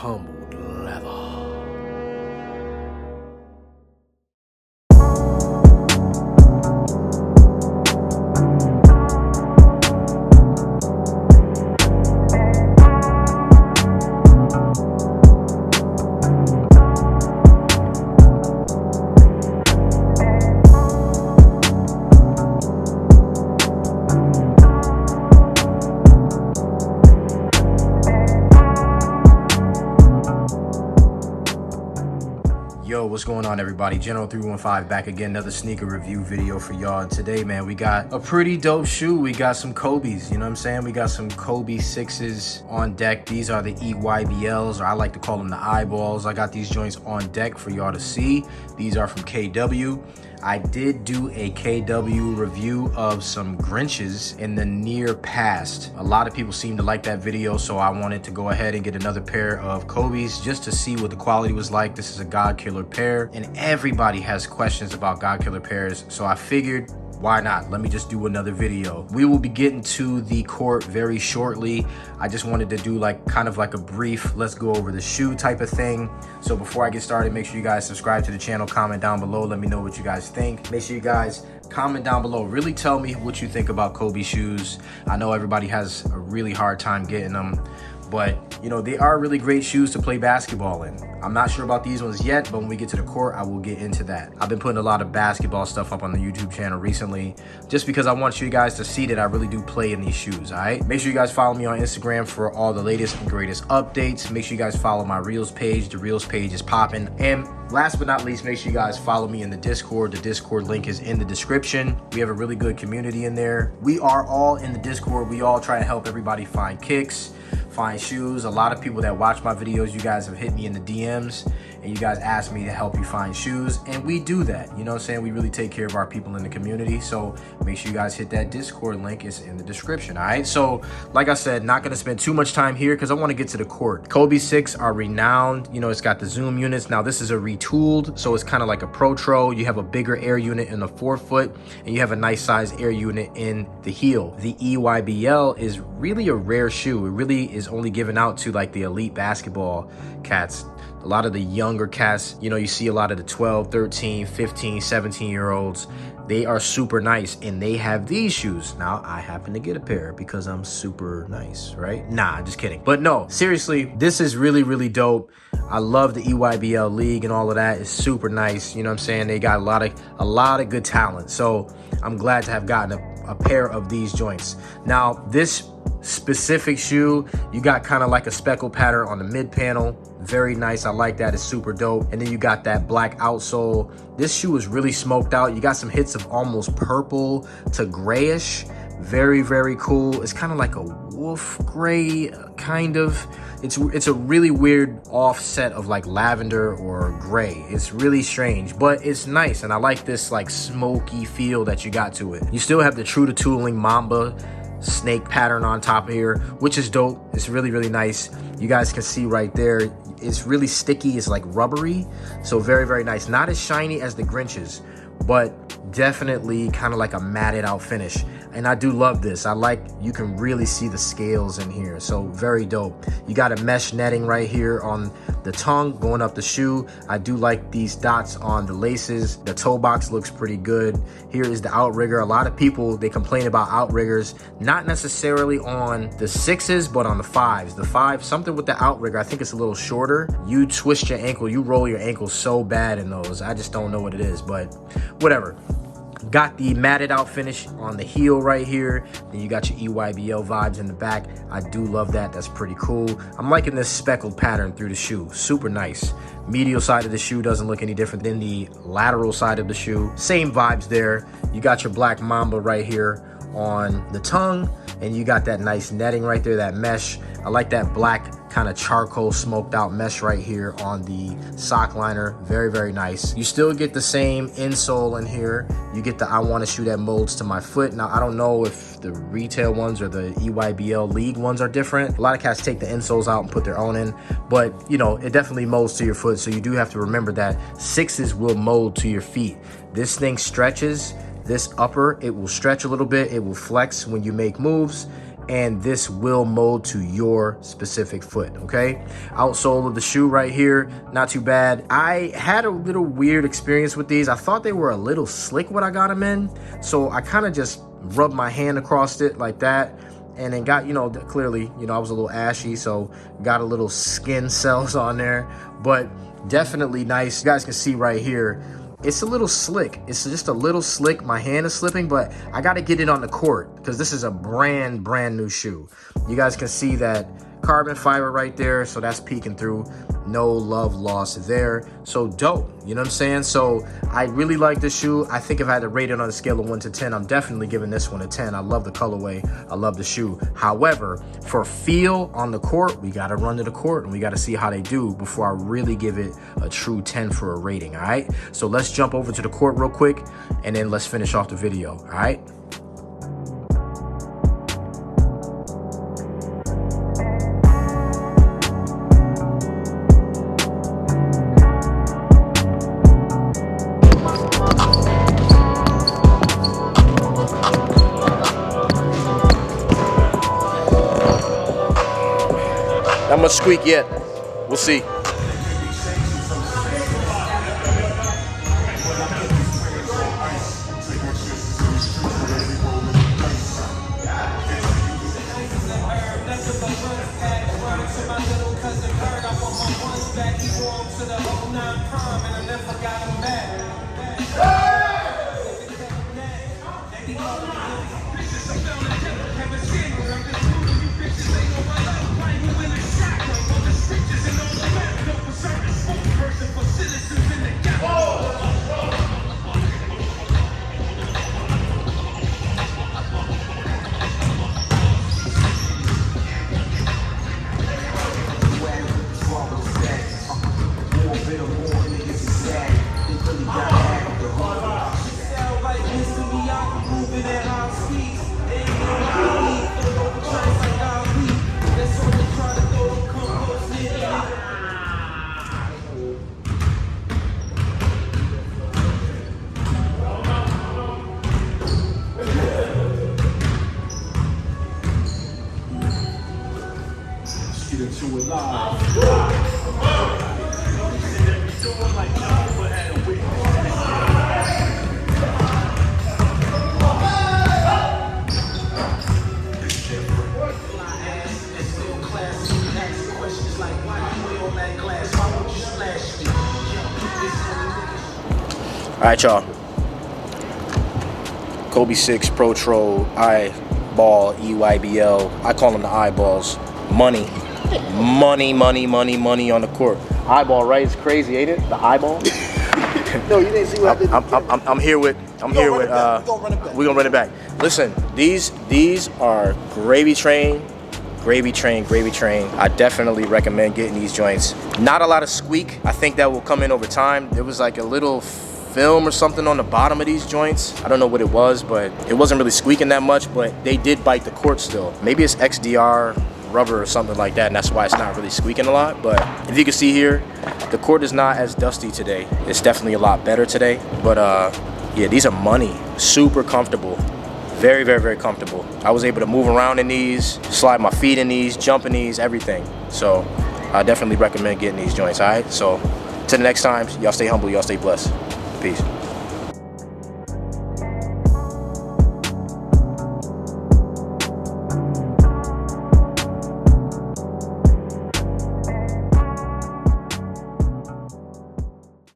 humbled leather. Yo, what's going on, everybody? General 315 back again, another sneaker review video for y'all. And today, man, we got a pretty dope shoe. We got some Kobe's, you know what I'm saying? We got some Kobe 6s on deck. These are the EYBLs, or I like to call them the eyeballs. I got these joints on deck for y'all to see. These are from KW. I did do a KW review of some Grinches in the near past. A lot of people seem to like that video, so I wanted to go ahead and get another pair of Kobe's just to see what the quality was like. This is a Godkiller pair, and everybody has questions about Godkiller pairs, so I figured, why not? Let me just do another video. We will be getting to the court very shortly. I just wanted to do kind of like a brief, let's go over the shoe type of thing. So before I get started, make sure you guys subscribe to the channel, comment down below, let me know what you guys think. Make sure you guys comment down below, really tell me what you think about Kobe shoes. I know everybody has a really hard time getting them, but you know, they are really great shoes to play basketball in. I'm not sure about these ones yet, but when we get to the court, I will get into that. I've been putting a lot of basketball stuff up on the YouTube channel recently, just because I want you guys to see that I really do play in these shoes, all right? Make sure you guys follow me on Instagram for all the latest and greatest updates. Make sure you guys follow my Reels page. The Reels page is popping. And last but not least, make sure you guys follow me in the Discord. The Discord link is in the description. We have a really good community in there. We are all in the Discord. We all try to help everybody find kicks, find shoes. A lot of people that watch my videos, you guys have hit me in the DMs and you guys ask me to help you find shoes, and we do that. You know what I'm saying? We really take care of our people in the community, so make sure you guys hit that Discord link. It's in the description, all right? So like I said, not gonna spend too much time here because I want to get to the court. Kobe 6 are renowned. You know, it's got the zoom units. Now this is a retooled, so it's kind of like a Protro. You have a bigger air unit in the forefoot, and you have a nice size air unit in the heel. The EYBL is really a rare shoe. It really is only given out to like the elite basketball cats. A lot of the younger cats, you know, you see a lot of the 12, 13, 15, 17-year-olds. They are super nice, and they have these shoes. Now, I happen to get a pair because I'm super nice, right? Nah, just kidding. But no, seriously, this is really, really dope. I love the EYBL league and all of that. It's super nice. You know what I'm saying? They got a lot of good talent. So I'm glad to have gotten a pair of these joints. Now, this specific shoe, you got kind of like a speckle pattern on the mid panel. Very nice. I like that. It's super dope. And then you got that black outsole. This shoe is really smoked out. You got some hits of almost purple to grayish. Very, very cool. It's kind of like a wolf gray, kind of. It's a really weird offset of like lavender or gray. It's really strange, but it's nice. And I like this like smoky feel that you got to it. You still have the true to tooling Mamba snake pattern on top here, which is dope. It's really, really nice. You guys can see right there, it's really sticky. It's like rubbery, so very, very nice. Not as shiny as the Grinches, but definitely kind of like a matted out finish. And I do love this. I like, you can really see the scales in here, so very dope. You got a mesh netting right here on the tongue going up the shoe. I do like these dots on the laces. The toe box looks pretty good. Here is the outrigger. A lot of people, they complain about outriggers, not necessarily on the 6s, but on the 5s. The 5, something with the outrigger, I think it's a little shorter. You twist your ankle, you roll your ankle so bad in those. I just don't know what it is, but whatever. Got the matted out finish on the heel right here. Then you got your EYBL vibes in the back. I do love that. That's pretty cool. I'm liking this speckled pattern through the shoe. Super nice. Medial side of the shoe doesn't look any different than the lateral side of the shoe. Same vibes there. You got your black Mamba right here on the tongue, and you got that nice netting right there, that mesh. I like that black kind of charcoal smoked out mesh right here on the sock liner. Very, very nice. You still get the same insole in here. You get the I want to shoe that molds to my foot. Now, I don't know if the retail ones or the EYBL league ones are different. A lot of cats take the insoles out and put their own in, but you know, it definitely molds to your foot. So you do have to remember that 6s will mold to your feet. This thing stretches. This upper, it will stretch a little bit. It will flex when you make moves. and this will mold to your specific foot, okay? Outsole of the shoe right here, not too bad. I had a little weird experience with these. I thought they were a little slick when I got them in, so I kind of just rubbed my hand across it like that, and then got, you know, clearly, you know, I was a little ashy, so got a little skin cells on there, but definitely nice. You guys can see right here, it's a little slick. It's just a little slick. My hand is slipping, but I got to get it on the court because this is a brand new shoe. You guys can see that carbon fiber right there, so that's peeking through. No love lost there. So dope, you know what I'm saying? So I really like this shoe. I think if I had to rate it on a scale of 1 to 10, I'm definitely giving this one a 10. I love the colorway, I love the shoe. However, for feel on the court, we got to run to the court and we got to see how they do before I really give it a true 10 for a rating. All right, so let's jump over to the court real quick and then let's finish off the video. All right. Not much squeak yet. We'll see. All right, y'all. Kobe 6 Protro eyeball EYBL. I call them the eyeballs. Money on the court. Eyeball, right? It's crazy, ain't it? The eyeball. No, you didn't see what I did. I'm here with. We're gonna run it back. Listen, these are gravy train. I definitely recommend getting these joints. Not a lot of squeak. I think that will come in over time. There was like a little film or something on the bottom of these joints. I don't know what it was, but it wasn't really squeaking that much, but they did bite the court still. Maybe it's XDR rubber or something like that, and that's why it's not really squeaking a lot. But if you can see here, the court is not as dusty today. It's definitely a lot better today. But yeah, these are money. Super comfortable. Very comfortable. I was able to move around in these, slide my feet in these, jump in these, everything. So I definitely recommend getting these joints. All right, so till the next time, y'all stay humble, y'all stay blessed. Peace.